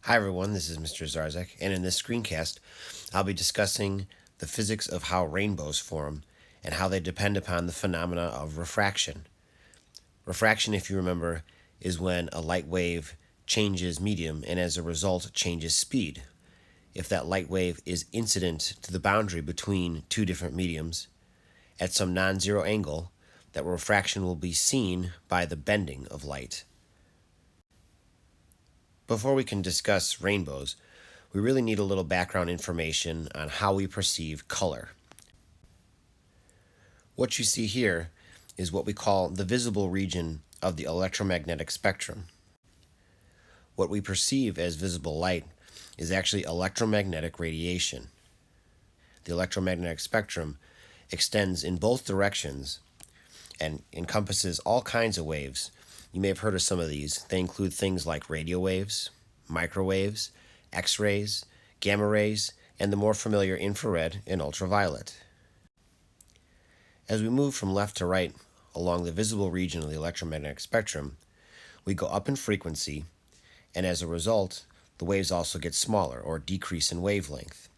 Hi everyone, this is Mr. Zarzak, and in this screencast, I'll be discussing the physics of how rainbows form and how they depend upon the phenomena of refraction. Refraction, if you remember, is when a light wave changes medium and as a result changes speed. If that light wave is incident to the boundary between two different mediums at some non-zero angle, that refraction will be seen by the bending of light. Before we can discuss rainbows, we really need a little background information on how we perceive color. What you see here is what we call the visible region of the electromagnetic spectrum. What we perceive as visible light is actually electromagnetic radiation. The electromagnetic spectrum extends in both directions and encompasses all kinds of waves. You may have heard of some of these. They include things like radio waves, microwaves, X-rays, gamma rays, and the more familiar infrared and ultraviolet. As we move from left to right along the visible region of the electromagnetic spectrum, we go up in frequency, and as a result, the waves also get smaller or decrease in wavelength.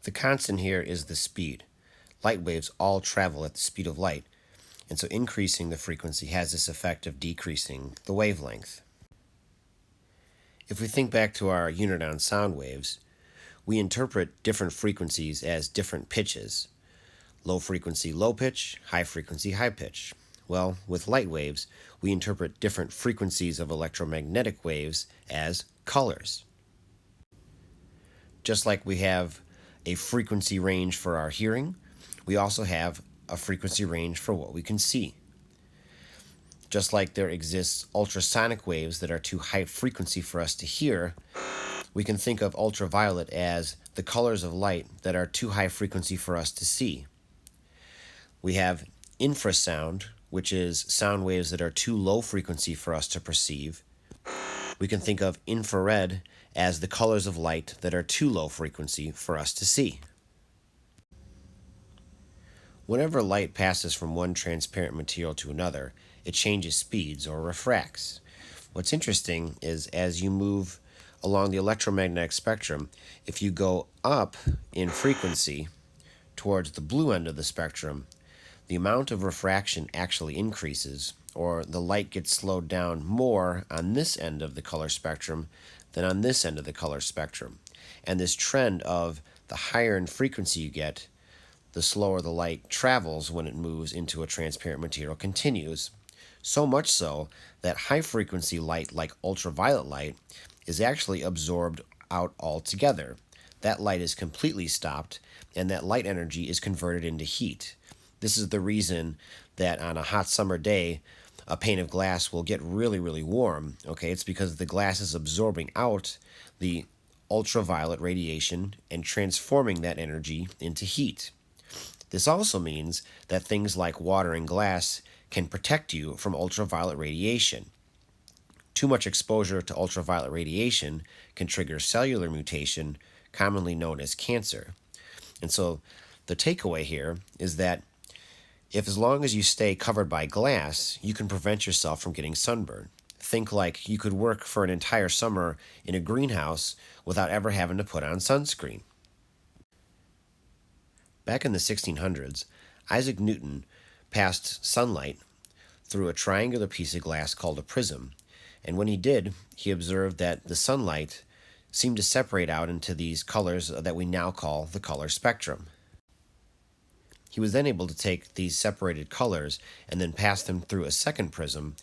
The constant here is the speed. Light waves all travel at the speed of light, and so increasing the frequency has this effect of decreasing the wavelength. If we think back to our unit on sound waves, we interpret different frequencies as different pitches. Low frequency, low pitch, high frequency, high pitch. Well, with light waves, we interpret different frequencies of electromagnetic waves as colors. Just like we have a frequency range for our hearing, we also have a frequency range for what we can see. Just like there exists ultrasonic waves that are too high frequency for us to hear, we can think of ultraviolet as the colors of light that are too high frequency for us to see. We have infrasound, which is sound waves that are too low frequency for us to perceive. We can think of infrared as the colors of light that are too low frequency for us to see. Whenever light passes from one transparent material to another, it changes speeds or refracts. What's interesting is as you move along the electromagnetic spectrum, if you go up in frequency towards the blue end of the spectrum, the amount of refraction actually increases, or the light gets slowed down more on this end of the color spectrum than on this end of the color spectrum. And this trend of the higher in frequency you get, the slower the light travels when it moves into a transparent material continues. So much so that high-frequency light, like ultraviolet light, is actually absorbed out altogether. That light is completely stopped, and that light energy is converted into heat. This is the reason that on a hot summer day, a pane of glass will get really, really warm. Okay, it's because the glass is absorbing out the ultraviolet radiation and transforming that energy into heat. This also means that things like water and glass can protect you from ultraviolet radiation. Too much exposure to ultraviolet radiation can trigger cellular mutation, commonly known as cancer. And so the takeaway here is that if as long as you stay covered by glass, you can prevent yourself from getting sunburned. Think like you could work for an entire summer in a greenhouse without ever having to put on sunscreen. Back in the 1600s, Isaac Newton passed sunlight through a triangular piece of glass called a prism, and when he did, he observed that the sunlight seemed to separate out into these colors that we now call the color spectrum. He was then able to take these separated colors and then pass them through a second prism,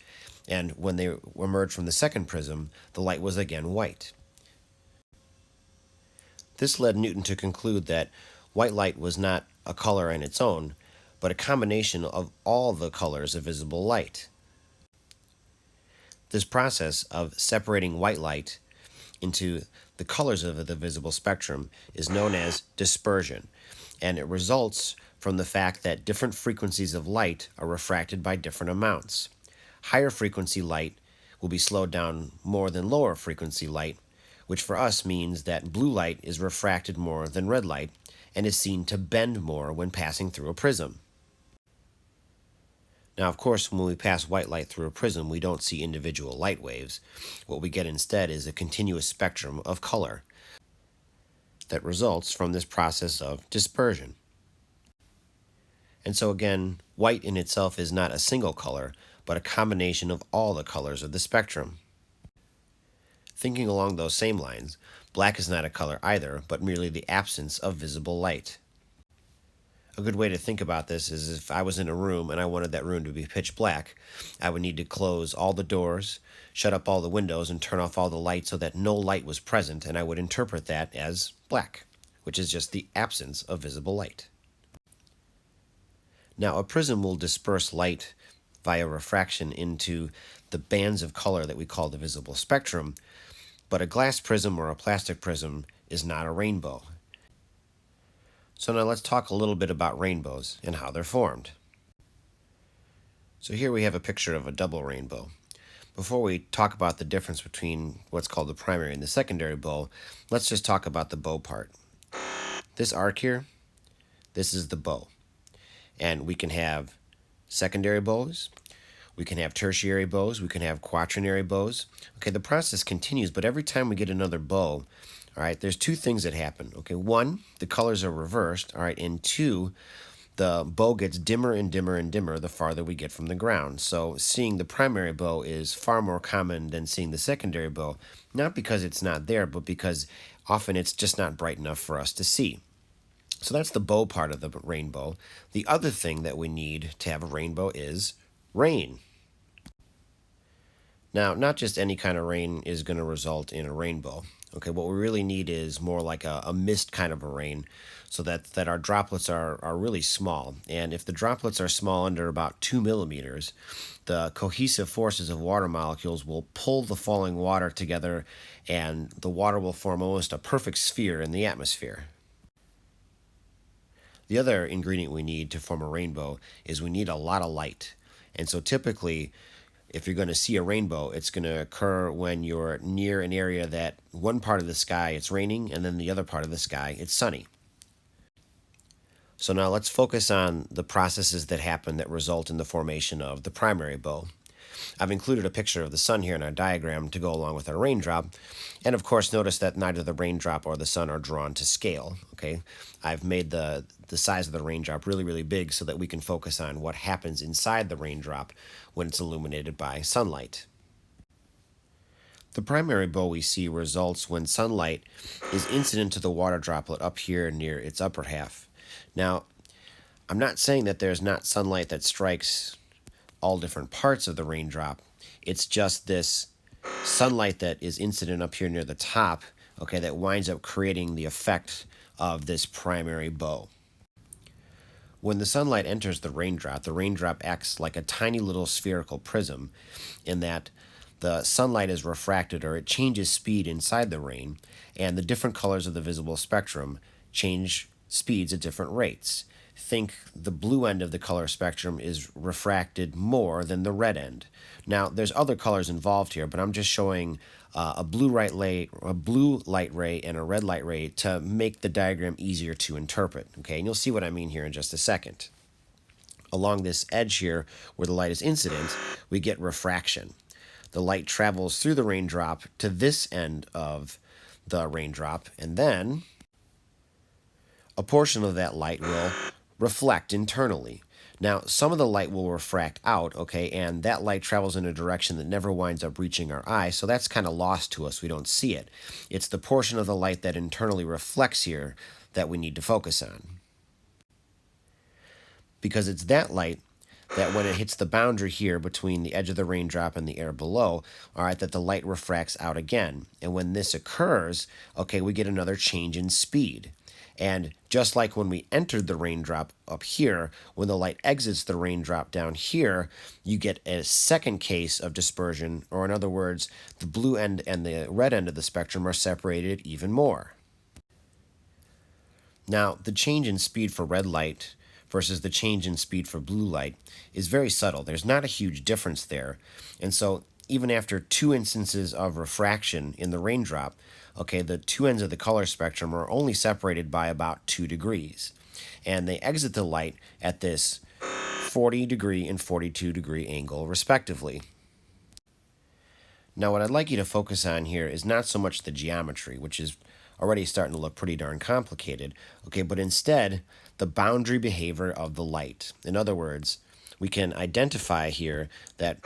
and when they emerged from the second prism, the light was again white. This led Newton to conclude that white light was not a color in its own, but a combination of all the colors of visible light. This process of separating white light into the colors of the visible spectrum is known as dispersion, and it results from the fact that different frequencies of light are refracted by different amounts. Higher frequency light will be slowed down more than lower frequency light, which for us means that blue light is refracted more than red light and is seen to bend more when passing through a prism. Now, of course, when we pass white light through a prism, we don't see individual light waves. What we get instead is a continuous spectrum of color that results from this process of dispersion. And so again, white in itself is not a single color, but a combination of all the colors of the spectrum. Thinking along those same lines, black is not a color either, but merely the absence of visible light. A good way to think about this is if I was in a room and I wanted that room to be pitch black, I would need to close all the doors, shut up all the windows, and turn off all the lights so that no light was present, and I would interpret that as black, which is just the absence of visible light. Now, a prism will disperse light via refraction into the bands of color that we call the visible spectrum, but a glass prism or a plastic prism is not a rainbow. So now let's talk a little bit about rainbows and how they're formed. So here we have a picture of a double rainbow. Before we talk about the difference between what's called the primary and the secondary bow, let's just talk about the bow part. This arc here, this is the bow. And we can have secondary bows, we can have tertiary bows, we can have quaternary bows. Okay, the process continues, but every time we get another bow, all right, there's two things that happen. Okay, one, the colors are reversed, all right, and two, the bow gets dimmer and dimmer and dimmer the farther we get from the ground. So seeing the primary bow is far more common than seeing the secondary bow, not because it's not there, but because often it's just not bright enough for us to see. So that's the bow part of the rainbow. The other thing that we need to have a rainbow is rain. Now, not just any kind of rain is going to result in a rainbow. Okay, what we really need is more like a mist kind of a rain, so that our droplets are really small. And if the droplets are small, under about 2 millimeters, the cohesive forces of water molecules will pull the falling water together, and the water will form almost a perfect sphere in the atmosphere. The other ingredient we need to form a rainbow is we need a lot of light. And so typically, if you're going to see a rainbow, it's going to occur when you're near an area that one part of the sky it's raining, and then the other part of the sky it's sunny. So now let's focus on the processes that happen that result in the formation of the primary bow. I've included a picture of the sun here in our diagram to go along with our raindrop. And of course, notice that neither the raindrop or the sun are drawn to scale. Okay, I've made the size of the raindrop really, really big so that we can focus on what happens inside the raindrop when it's illuminated by sunlight. The primary bow we see results when sunlight is incident to the water droplet up here near its upper half. Now, I'm not saying that there's not sunlight that strikes all different parts of the raindrop. It's just this sunlight that is incident up here near the top, okay, that winds up creating the effect of this primary bow. When the sunlight enters the raindrop acts like a tiny little spherical prism in that the sunlight is refracted, or it changes speed inside the rain, and the different colors of the visible spectrum change speeds at different rates. Think the blue end of the color spectrum is refracted more than the red end. Now, there's other colors involved here, but I'm just showing a blue light ray and a red light ray to make the diagram easier to interpret. Okay, and you'll see what I mean here in just a second. Along this edge here, where the light is incident, we get refraction. The light travels through the raindrop to this end of the raindrop, and then a portion of that light will reflect internally. Now, some of the light will refract out, okay, and that light travels in a direction that never winds up reaching our eye, so that's kind of lost to us. We don't see it. It's the portion of the light that internally reflects here that we need to focus on. Because it's that light that when it hits the boundary here between the edge of the raindrop and the air below, all right, that the light refracts out again. And when this occurs, okay, we get another change in speed. And just like when we entered the raindrop up here, when the light exits the raindrop down here, you get a second case of dispersion, or in other words, the blue end and the red end of the spectrum are separated even more. Now, the change in speed for red light versus the change in speed for blue light is very subtle. There's not a huge difference there. And so even after 2 instances of refraction in the raindrop, okay, the 2 ends of the color spectrum are only separated by about 2 degrees. And they exit the light at this 40-degree and 42-degree angle, respectively. Now, what I'd like you to focus on here is not so much the geometry, which is already starting to look pretty darn complicated, okay, but instead the boundary behavior of the light. In other words, we can identify here that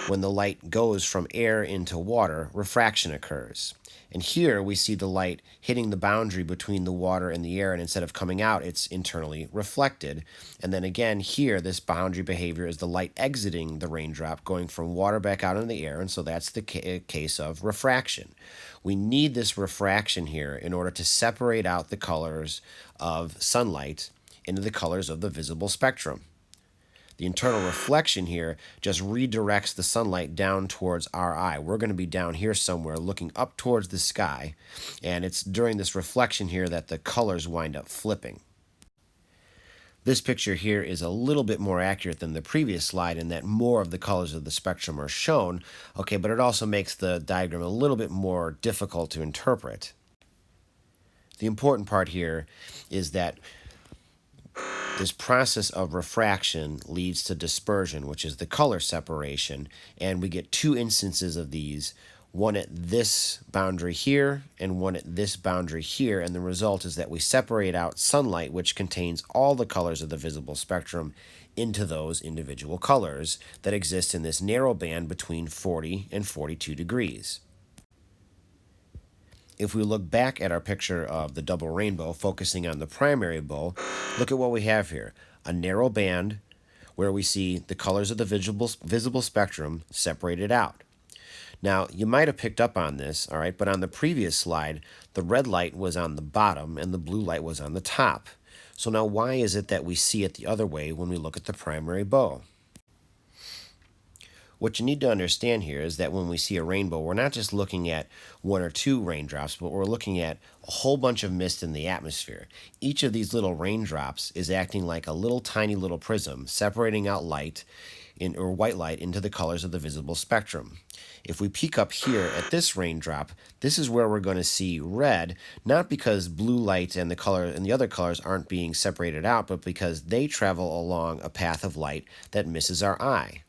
when the light goes from air into water, refraction occurs. And here we see the light hitting the boundary between the water and the air, and instead of coming out, it's internally reflected. And then again, here, this boundary behavior is the light exiting the raindrop, going from water back out into the air, and so that's the case of refraction. We need this refraction here in order to separate out the colors of sunlight into the colors of the visible spectrum. The internal reflection here just redirects the sunlight down towards our eye. We're going to be down here somewhere looking up towards the sky, and it's during this reflection here that the colors wind up flipping. This picture here is a little bit more accurate than the previous slide in that more of the colors of the spectrum are shown, okay, but it also makes the diagram a little bit more difficult to interpret. The important part here is that this process of refraction leads to dispersion, which is the color separation, and we get two instances of these, one at this boundary here and one at this boundary here, and the result is that we separate out sunlight, which contains all the colors of the visible spectrum, into those individual colors that exist in this narrow band between 40 and 42 degrees. If we look back at our picture of the double rainbow, focusing on the primary bow, look at what we have here. A narrow band where we see the colors of the visible spectrum separated out. Now, you might have picked up on this, all right, but on the previous slide, the red light was on the bottom and the blue light was on the top. So now why is it that we see it the other way when we look at the primary bow? What you need to understand here is that when we see a rainbow, we're not just looking at one or two raindrops, but we're looking at a whole bunch of mist in the atmosphere. Each of these little raindrops is acting like a little tiny little prism, separating out light or white light into the colors of the visible spectrum. If we peek up here at this raindrop, this is where we're going to see red, not because blue light and the other colors aren't being separated out, but because they travel along a path of light that misses our eye.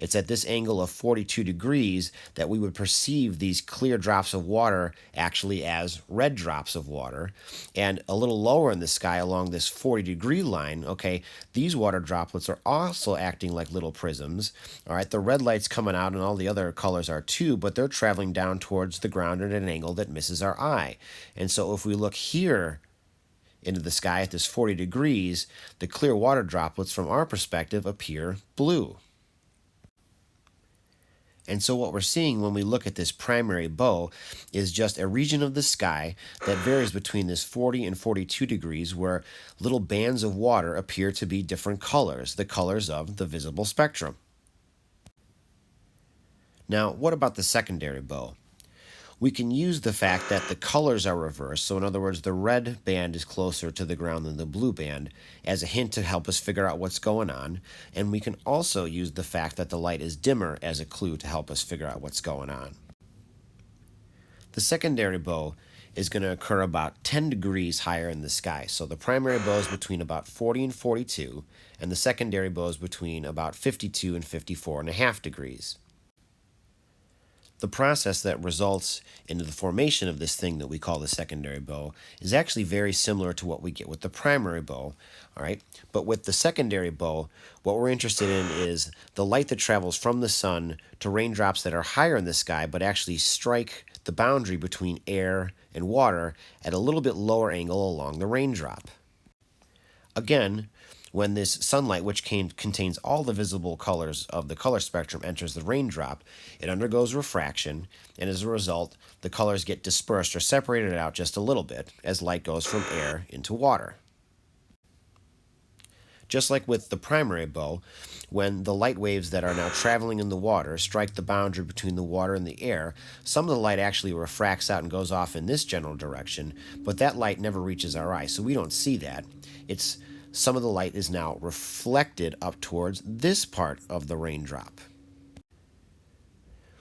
It's at this angle of 42 degrees that we would perceive these clear drops of water actually as red drops of water. And a little lower in the sky along this 40-degree line, okay, these water droplets are also acting like little prisms. All right, the red light's coming out and all the other colors are too, but they're traveling down towards the ground at an angle that misses our eye. And so if we look here into the sky at this 40 degrees, the clear water droplets from our perspective appear blue. And so what we're seeing when we look at this primary bow is just a region of the sky that varies between this 40 and 42 degrees where little bands of water appear to be different colors, the colors of the visible spectrum. Now, what about the secondary bow? We can use the fact that the colors are reversed, so in other words, the red band is closer to the ground than the blue band, as a hint to help us figure out what's going on, and we can also use the fact that the light is dimmer as a clue to help us figure out what's going on. The secondary bow is going to occur about 10 degrees higher in the sky, so the primary bow is between about 40 and 42, and the secondary bow is between about 52 and 54.5 degrees. The process that results into the formation of this thing that we call the secondary bow is actually very similar to what we get with the primary bow, all right? But with the secondary bow, what we're interested in is the light that travels from the sun to raindrops that are higher in the sky but actually strike the boundary between air and water at a little bit lower angle along the raindrop. Again, when this sunlight, which contains all the visible colors of the color spectrum, enters the raindrop, it undergoes refraction, and as a result, the colors get dispersed or separated out just a little bit as light goes from air into water. Just like with the primary bow, when the light waves that are now traveling in the water strike the boundary between the water and the air, some of the light actually refracts out and goes off in this general direction, but that light never reaches our eye, so we don't see that. Some of the light is now reflected up towards this part of the raindrop.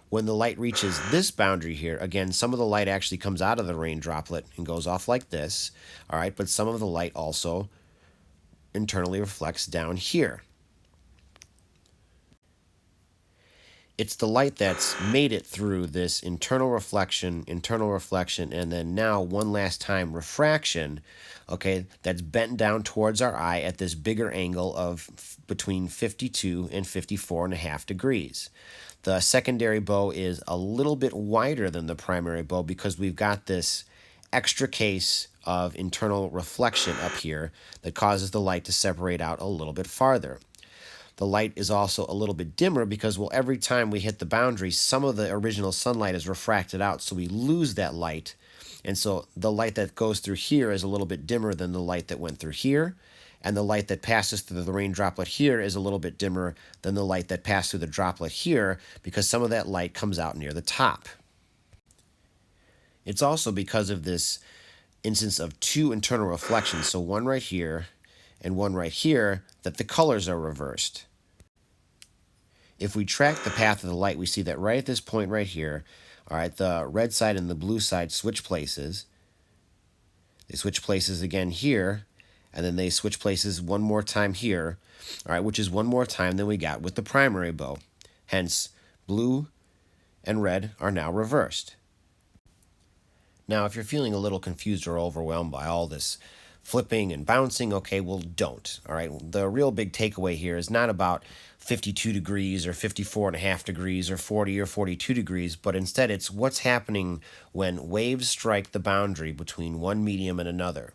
When the light reaches this boundary here, again, some of the light actually comes out of the rain droplet and goes off like this, all right, but some of the light also internally reflects down here. It's the light that's made it through this internal reflection, and then now one last time refraction, okay, that's bent down towards our eye at this bigger angle of between 52 and 54.5 degrees. The secondary bow is a little bit wider than the primary bow because we've got this extra case of internal reflection up here that causes the light to separate out a little bit farther. The light is also a little bit dimmer because, well, every time we hit the boundary, some of the original sunlight is refracted out, so we lose that light. And so the light that goes through here is a little bit dimmer than the light that went through here, and the light that passes through the rain droplet here is a little bit dimmer than the light that passed through the droplet here because some of that light comes out near the top. It's also because of this instance of two internal reflections, so one right here and one right here, that the colors are reversed. If we track the path of the light, we see that right at this point right here, all right, the red side and the blue side switch places. They switch places again here, and then they switch places one more time here, all right, which is one more time than we got with the primary bow. Hence, blue and red are now reversed. Now, if you're feeling a little confused or overwhelmed by all this flipping and bouncing, okay, well, don't, all right? The real big takeaway here is not about 52 degrees or 54.5 degrees or 40 or 42 degrees, but instead it's what's happening when waves strike the boundary between one medium and another.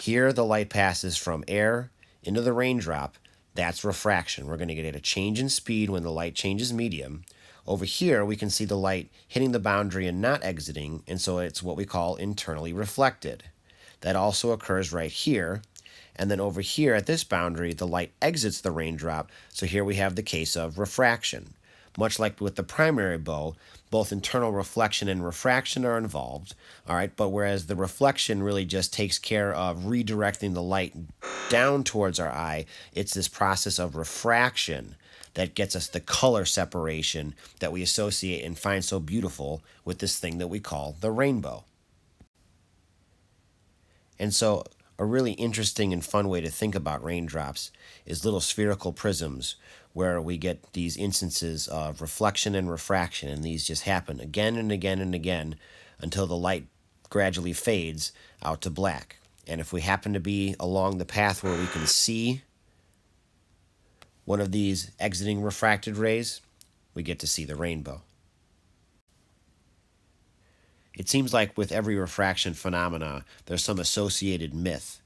Here, the light passes from air into the raindrop. That's refraction. We're going to get a change in speed when the light changes medium. Over here, we can see the light hitting the boundary and not exiting, and so it's what we call internally reflected. That also occurs right here. And then over here at this boundary, the light exits the raindrop, so here we have the case of refraction. Much like with the primary bow, both internal reflection and refraction are involved, all right, but whereas the reflection really just takes care of redirecting the light down towards our eye, it's this process of refraction that gets us the color separation that we associate and find so beautiful with this thing that we call the rainbow. And so a really interesting and fun way to think about raindrops is little spherical prisms where we get these instances of reflection and refraction, and these just happen again and again and again until the light gradually fades out to black. And if we happen to be along the path where we can see one of these exiting refracted rays, we get to see the rainbow. It seems like with every refraction phenomena, there's some associated myth.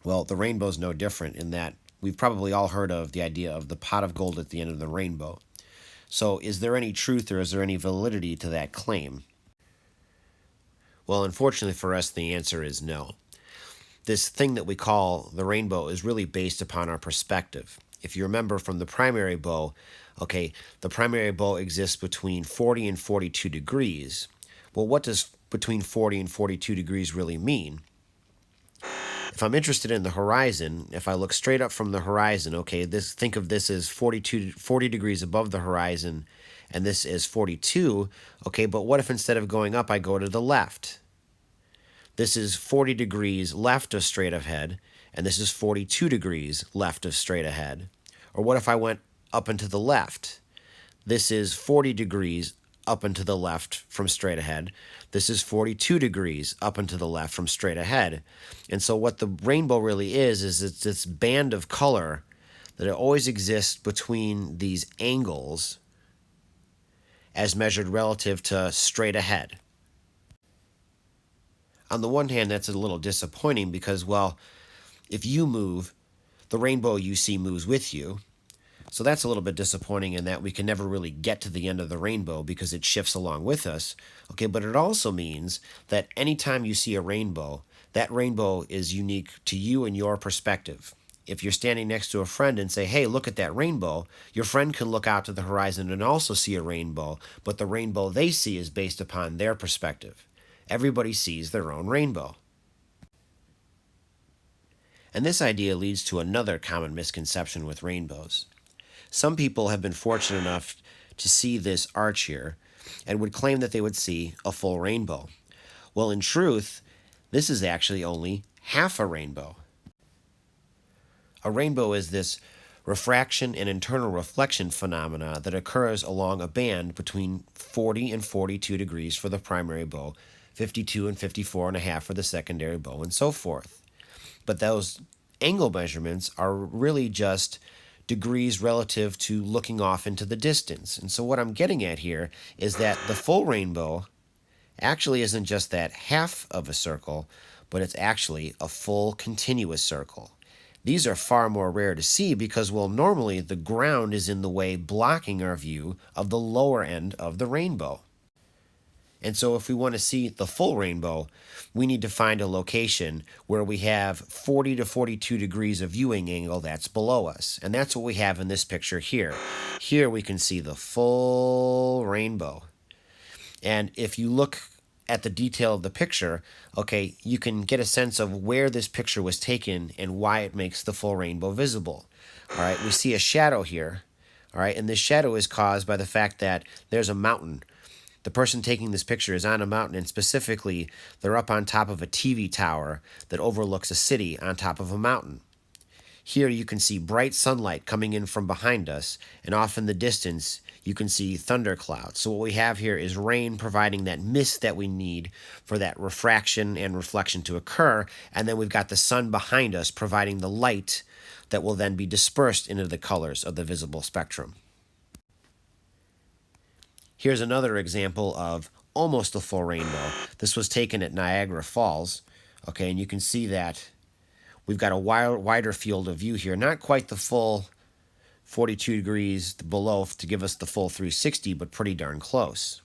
Well, the rainbow's no different in that we've probably all heard of the idea of the pot of gold at the end of the rainbow. So is there any truth or is there any validity to that claim? Well, unfortunately for us, the answer is no. This thing that we call the rainbow is really based upon our perspective. If you remember from the primary bow, okay, the primary bow exists between 40 and 42 degrees. Well, what does between 40 and 42 degrees really mean? If I'm interested in the horizon, if I look straight up from the horizon, okay, think of this as 40 degrees above the horizon, and this is 42, okay, but what if instead of going up, I go to the left? This is 40 degrees left of straight ahead, and this is 42 degrees left of straight ahead. Or what if I went up and to the left? This is 40 degrees up and to the left from straight ahead. This is 42 degrees up and to the left from straight ahead. And so what the rainbow really is it's this band of color that always exists between these angles as measured relative to straight ahead. On the one hand, that's a little disappointing because, well, if you move, the rainbow you see moves with you. So that's a little bit disappointing in that we can never really get to the end of the rainbow because it shifts along with us. Okay, but it also means that anytime you see a rainbow, that rainbow is unique to you and your perspective. If you're standing next to a friend and say, hey, look at that rainbow, your friend can look out to the horizon and also see a rainbow, but the rainbow they see is based upon their perspective. Everybody sees their own rainbow. And this idea leads to another common misconception with rainbows. Some people have been fortunate enough to see this arch here and would claim that they would see a full rainbow. Well, in truth, this is actually only half a rainbow. A rainbow is this refraction and internal reflection phenomena that occurs along a band between 40 and 42 degrees for the primary bow, 52 and 54 and a half for the secondary bow, and so forth. But those angle measurements are really just degrees relative to looking off into the distance. And so what I'm getting at here is that the full rainbow actually isn't just that half of a circle, but it's actually a full continuous circle. These are far more rare to see because, well, normally the ground is in the way, blocking our view of the lower end of the rainbow. And so if we want to see the full rainbow, we need to find a location where we have 40 to 42 degrees of viewing angle that's below us. And that's what we have in this picture here. Here we can see the full rainbow. And if you look at the detail of the picture, okay, you can get a sense of where this picture was taken and why it makes the full rainbow visible. All right, we see a shadow here. All right, and this shadow is caused by the fact that there's a mountain. The person taking this picture is on a mountain, and specifically, they're up on top of a TV tower that overlooks a city on top of a mountain. Here you can see bright sunlight coming in from behind us, and off in the distance, you can see thunderclouds. So what we have here is rain providing that mist that we need for that refraction and reflection to occur, and then we've got the sun behind us providing the light that will then be dispersed into the colors of the visible spectrum. Here's another example of almost a full rainbow. This was taken at Niagara Falls, okay, and you can see that we've got a wider field of view here, not quite the full 42 degrees below to give us the full 360, but pretty darn close.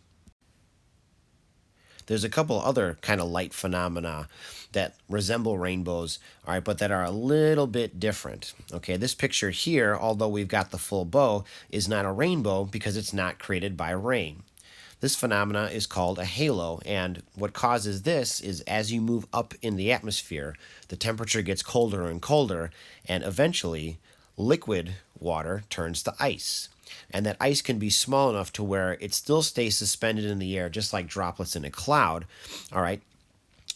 There's a couple other kind of light phenomena that resemble rainbows, all right, but that are a little bit different. Okay, this picture here, although we've got the full bow, is not a rainbow because it's not created by rain. This phenomena is called a halo, and what causes this is as you move up in the atmosphere, the temperature gets colder and colder, and eventually liquid water turns to ice. And that ice can be small enough to where it still stays suspended in the air, just like droplets in a cloud, all right?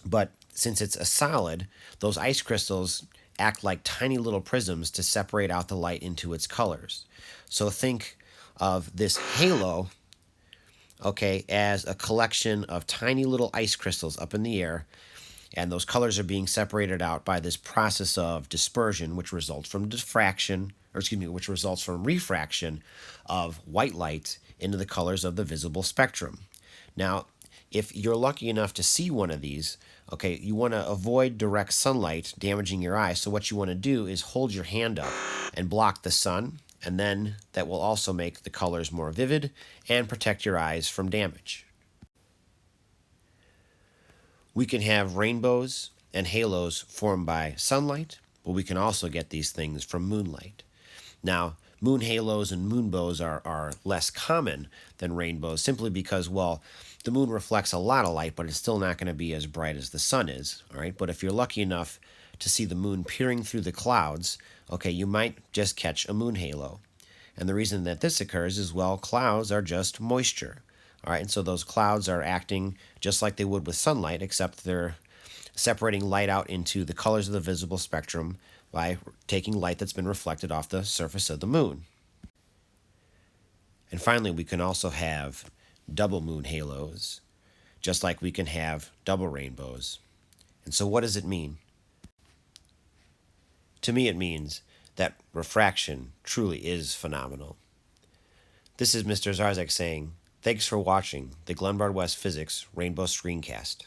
But since it's a solid, those ice crystals act like tiny little prisms to separate out the light into its colors. So think of this halo, okay, as a collection of tiny little ice crystals up in the air, and those colors are being separated out by this process of dispersion, which results from which results from refraction of white light into the colors of the visible spectrum. Now, if you're lucky enough to see one of these, okay, you want to avoid direct sunlight damaging your eyes. So what you want to do is hold your hand up and block the sun, and then that will also make the colors more vivid and protect your eyes from damage. We can have rainbows and halos formed by sunlight, but we can also get these things from moonlight. Now, moon halos and moon bows are less common than rainbows simply because, well, the moon reflects a lot of light, but it's still not going to be as bright as the sun is, all right? But if you're lucky enough to see the moon peering through the clouds, okay, you might just catch a moon halo. And the reason that this occurs is, well, clouds are just moisture, all right? And so those clouds are acting just like they would with sunlight, except they're separating light out into the colors of the visible spectrum by taking light that's been reflected off the surface of the moon. And finally, we can also have double moon halos, just like we can have double rainbows. And so what does it mean? To me, it means that refraction truly is phenomenal. This is Mr. Zarzak saying, thanks for watching the Glenbard West Physics Rainbow Screencast.